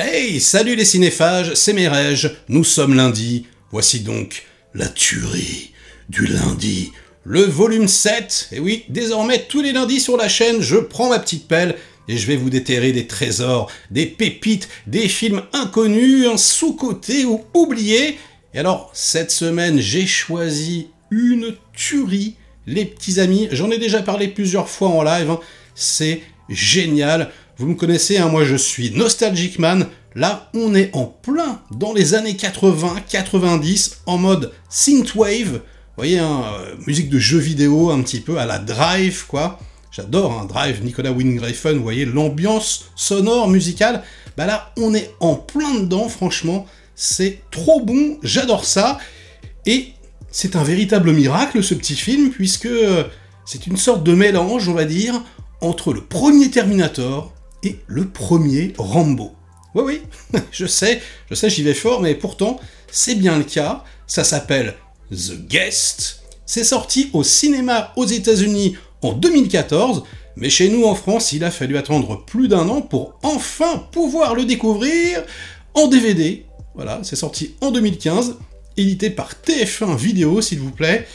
Hey, salut les cinéphages, c'est Merege, nous sommes lundi, voici donc la tuerie du lundi, le volume 7, et oui, désormais tous les lundis sur la chaîne, je prends ma petite pelle et je vais vous déterrer des trésors, des pépites, des films inconnus, sous-cotés ou oubliés. Et alors, cette semaine, j'ai choisi une tuerie, les petits amis, j'en ai déjà parlé plusieurs fois en live, c'est génial. Vous me connaissez, moi je suis Nostalgic Man. Là, on est en plein dans les années 80-90, en mode synthwave. Vous voyez, musique de jeux vidéo un petit peu à la Drive, quoi. J'adore, Drive, Nicolas Winding-Refn, vous voyez, l'ambiance sonore, musicale. Bah là, on est en plein dedans, franchement. C'est trop bon, j'adore ça. Et c'est un véritable miracle, ce petit film, puisque c'est une sorte de mélange, on va dire, entre le premier Terminator et le premier Rambo. Oui, je sais, j'y vais fort, mais pourtant, c'est bien le cas. Ça s'appelle The Guest. C'est sorti au cinéma aux États-Unis en 2014, mais chez nous en France, il a fallu attendre plus d'1 an pour enfin pouvoir le découvrir en DVD. Voilà, c'est sorti en 2015, édité par TF1 Vidéo, s'il vous plaît.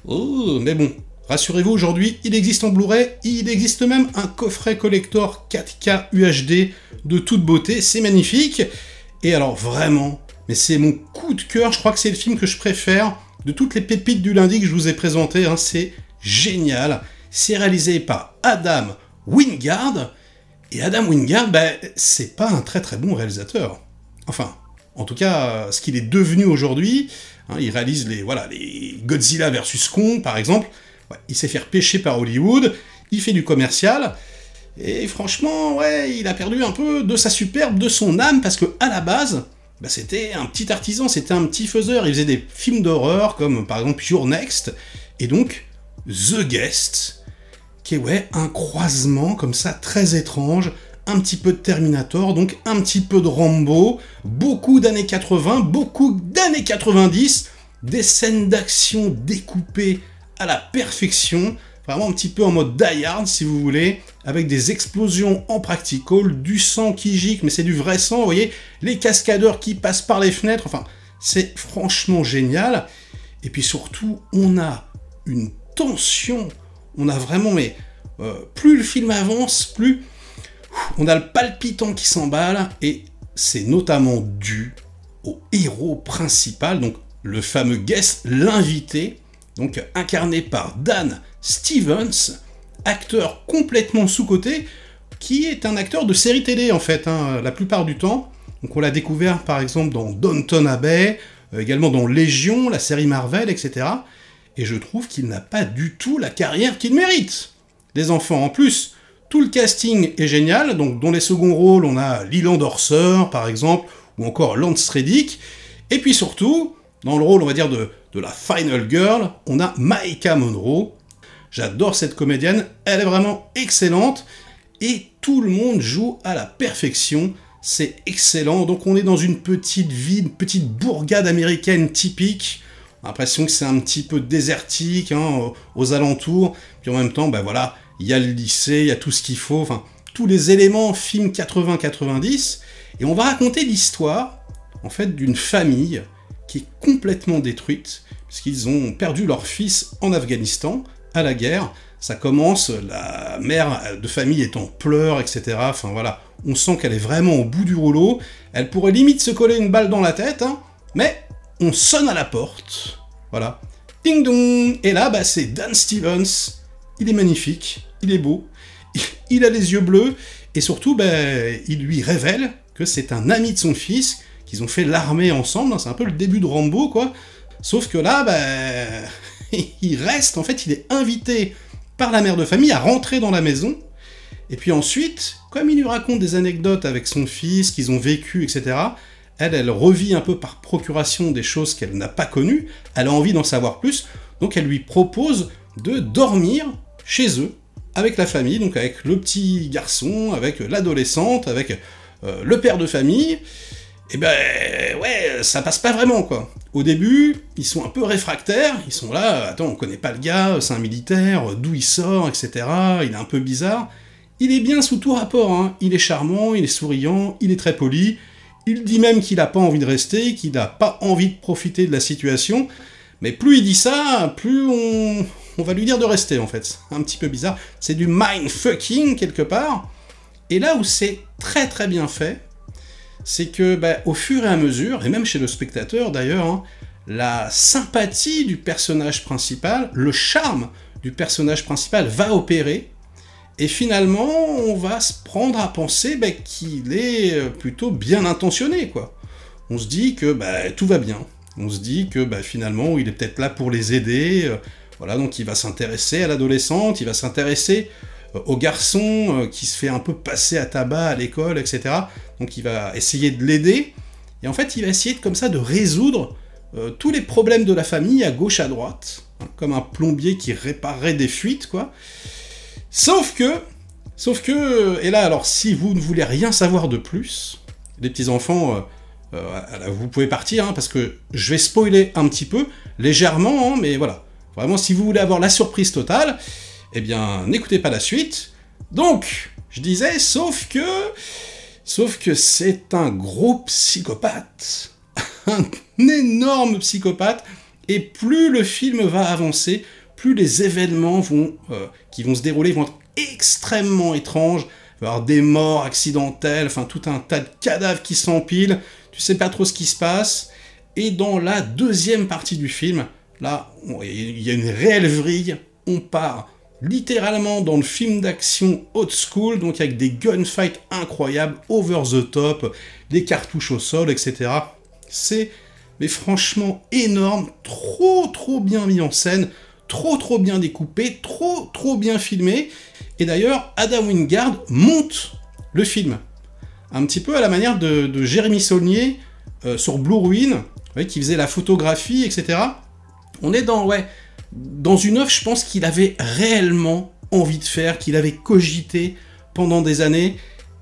Oh, mais bon, rassurez-vous, aujourd'hui, il existe en Blu-ray, il existe même un coffret collector 4K UHD de toute beauté, c'est magnifique. Et alors vraiment, mais c'est mon coup de cœur, je crois que c'est le film que je préfère de toutes les pépites du lundi que je vous ai présentées, c'est génial. C'est réalisé par Adam Wingard, et Adam Wingard, c'est pas un très très bon réalisateur. Enfin, en tout cas, ce qu'il est devenu aujourd'hui, il réalise les Godzilla vs Kong, par exemple. Il s'est fait repêcher par Hollywood, il fait du commercial, et franchement, il a perdu un peu de sa superbe, de son âme, parce que à la base, c'était un petit artisan, c'était un petit faiseur, il faisait des films d'horreur, comme par exemple Your Next, et donc The Guest, qui est un croisement comme ça, très étrange, un petit peu de Terminator, donc un petit peu de Rambo, beaucoup d'années 80, beaucoup d'années 90, des scènes d'action découpées à la perfection, vraiment un petit peu en mode Die Hard si vous voulez, avec des explosions en practical, du sang qui gicle, mais c'est du vrai sang, vous voyez, les cascadeurs qui passent par les fenêtres, enfin, c'est franchement génial. Et puis surtout, on a une tension, on a vraiment, plus le film avance, plus on a le palpitant qui s'emballe, et c'est notamment dû au héros principal, donc le fameux guest, l'invité, donc incarné par Dan Stevens, acteur complètement sous-coté, qui est un acteur de série télé en fait, la plupart du temps. Donc on l'a découvert par exemple dans Downton Abbey, également dans Légion, la série Marvel, etc. Et je trouve qu'il n'a pas du tout la carrière qu'il mérite. Les enfants en plus, tout le casting est génial, donc dans les seconds rôles on a Leland Orser par exemple, ou encore Lance Reddick, et puis surtout, dans le rôle on va dire de la Final Girl, on a Maika Monroe. J'adore cette comédienne, elle est vraiment excellente, et tout le monde joue à la perfection, c'est excellent. Donc on est dans une petite ville, une petite bourgade américaine typique, on a l'impression que c'est un petit peu désertique, aux alentours, puis en même temps, voilà, il y a le lycée, il y a tout ce qu'il faut, enfin, tous les éléments film 80-90, et on va raconter l'histoire, en fait, d'une famille qui est complètement détruite, puisqu'ils ont perdu leur fils en Afghanistan, à la guerre. Ça commence, la mère de famille est en pleurs, etc. Enfin voilà, on sent qu'elle est vraiment au bout du rouleau, elle pourrait limite se coller une balle dans la tête, mais on sonne à la porte, voilà, ding dong, et là, c'est Dan Stevens, il est magnifique, il est beau, il a les yeux bleus, et surtout, il lui révèle que c'est un ami de son fils, qu'ils ont fait l'armée ensemble, c'est un peu le début de Rambo, quoi. Sauf que là, il reste, en fait, il est invité par la mère de famille à rentrer dans la maison, et puis ensuite, comme il lui raconte des anecdotes avec son fils, qu'ils ont vécu, etc., elle revit un peu par procuration des choses qu'elle n'a pas connues, elle a envie d'en savoir plus, donc elle lui propose de dormir chez eux, avec la famille, donc avec le petit garçon, avec l'adolescente, avec le père de famille. Et ça passe pas vraiment, quoi. Au début, ils sont un peu réfractaires, ils sont là, attends, on connaît pas le gars, c'est un militaire, d'où il sort, etc., il est un peu bizarre. Il est bien sous tout rapport, il est charmant, il est souriant, il est très poli, Il dit même qu'il n'a pas envie de rester, qu'il n'a pas envie de profiter de la situation. Mais plus il dit ça, plus on va lui dire de rester, en fait. C'est un petit peu bizarre. C'est du mindfucking, quelque part. Et là où c'est très très bien fait, c'est que, au fur et à mesure, et même chez le spectateur d'ailleurs, hein, la sympathie du personnage principal, le charme du personnage principal va opérer, et finalement, on va se prendre à penser qu'il est plutôt bien intentionné, quoi. On se dit que tout va bien. On se dit que finalement, il est peut-être là pour les aider. Voilà, donc il va s'intéresser à l'adolescente, il va s'intéresser au garçon qui se fait un peu passer à tabac à l'école, etc. Donc il va essayer de l'aider. Et en fait, il va essayer comme ça de résoudre tous les problèmes de la famille à gauche, à droite. Hein, comme un plombier qui réparerait des fuites, quoi. Sauf que, et là, alors, si vous ne voulez rien savoir de plus, les petits-enfants, vous pouvez partir, hein, parce que je vais spoiler un petit peu, légèrement, hein, mais voilà. Vraiment, si vous voulez avoir la surprise totale, eh bien, n'écoutez pas la suite. Donc, je disais, sauf que c'est un gros psychopathe. Un énorme psychopathe, et plus le film va avancer, plus les événements qui vont se dérouler vont être extrêmement étranges. Il va y avoir des morts accidentelles, enfin tout un tas de cadavres qui s'empilent, tu sais pas trop ce qui se passe. Et dans la deuxième partie du film, là, il y a une réelle vrille, on part littéralement dans le film d'action old school, donc avec des gunfights incroyables, over the top, des cartouches au sol, etc. C'est, mais franchement, énorme, trop bien mis en scène, trop bien découpé, trop bien filmé. Et d'ailleurs, Adam Wingard monte le film. Un petit peu à la manière de Jérémy Saulnier sur Blue Ruin, qui faisait la photographie, etc. On est dans une œuvre, je pense, qu'il avait réellement envie de faire, qu'il avait cogité pendant des années.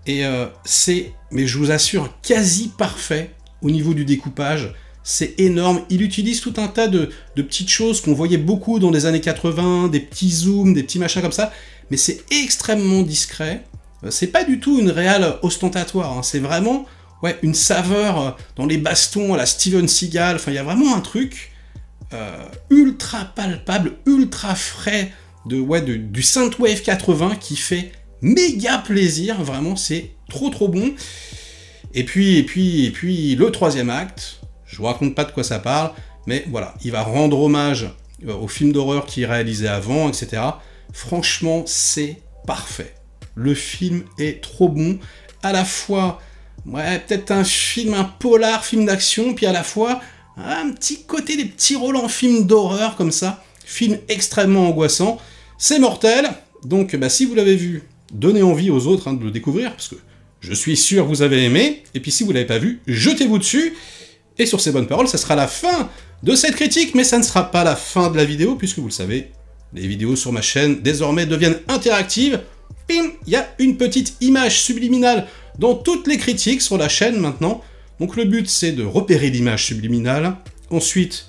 Et c'est, mais je vous assure, quasi parfait au niveau du découpage. C'est énorme. Il utilise tout un tas de petites choses qu'on voyait beaucoup dans les années 80, des petits zooms, des petits machins comme ça, mais c'est extrêmement discret. C'est pas du tout une réale ostentatoire, hein. C'est vraiment une saveur dans les bastons à la Steven Seagal. Enfin, il y a vraiment un truc ultra palpable, ultra frais du Synthwave 80 qui fait méga plaisir. Vraiment, c'est trop bon. Et puis, le troisième acte, je vous raconte pas de quoi ça parle, mais voilà, il va rendre hommage au film d'horreur qu'il réalisait avant, etc. Franchement, c'est parfait. Le film est trop bon, à la fois, peut-être un polar, film d'action, puis à la fois, un petit côté des petits rôles en film d'horreur, comme ça, film extrêmement angoissant. C'est mortel, donc si vous l'avez vu, donnez envie aux autres de le découvrir, parce que je suis sûr que vous avez aimé, et puis si vous ne l'avez pas vu, jetez-vous dessus. Et sur ces bonnes paroles, ça sera la fin de cette critique, mais ça ne sera pas la fin de la vidéo, puisque vous le savez, les vidéos sur ma chaîne désormais deviennent interactives. Pim, il y a une petite image subliminale dans toutes les critiques sur la chaîne maintenant. Donc le but, c'est de repérer l'image subliminale. Ensuite,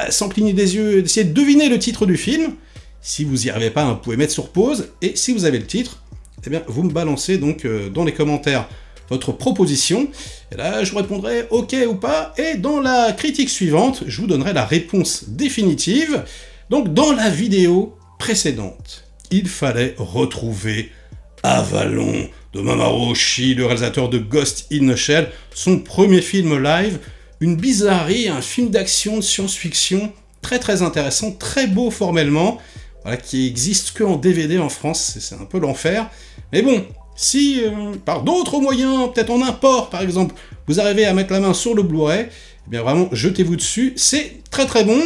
sans cligner des yeux, d'essayer de deviner le titre du film. Si vous n'y arrivez pas, vous pouvez mettre sur pause. Et si vous avez le titre, eh bien, vous me balancez donc dans les commentaires votre proposition, et là je vous répondrai ok ou pas, et dans la critique suivante, je vous donnerai la réponse définitive. Donc dans la vidéo précédente, il fallait retrouver Avalon de Mamoru Oshii, le réalisateur de Ghost in the Shell, son premier film live, une bizarrerie, un film d'action de science-fiction, très intéressant, très beau formellement, voilà, qui existe que en DVD en France, c'est un peu l'enfer, mais bon, si, par d'autres moyens, peut-être en import par exemple, vous arrivez à mettre la main sur le Blu-ray, eh bien vraiment, jetez-vous dessus, c'est très bon.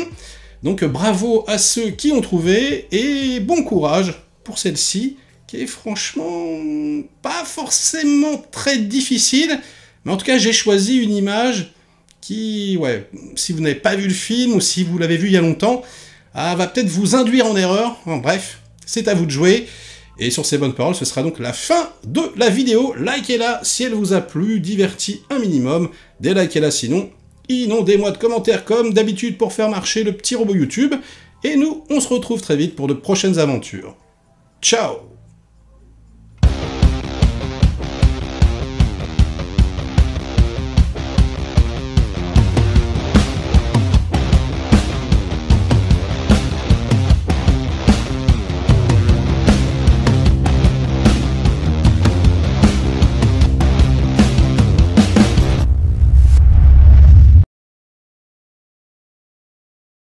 Donc bravo à ceux qui ont trouvé, et bon courage pour celle-ci, qui est franchement pas forcément très difficile, mais en tout cas j'ai choisi une image qui, si vous n'avez pas vu le film, ou si vous l'avez vu il y a longtemps, va peut-être vous induire en erreur. Bon, bref, c'est à vous de jouer. Et sur ces bonnes paroles, ce sera donc la fin de la vidéo. Likez-la si elle vous a plu, diverti un minimum. Délikez-la sinon. Inondez-moi de commentaires comme d'habitude pour faire marcher le petit robot YouTube. Et nous, on se retrouve très vite pour de prochaines aventures. Ciao!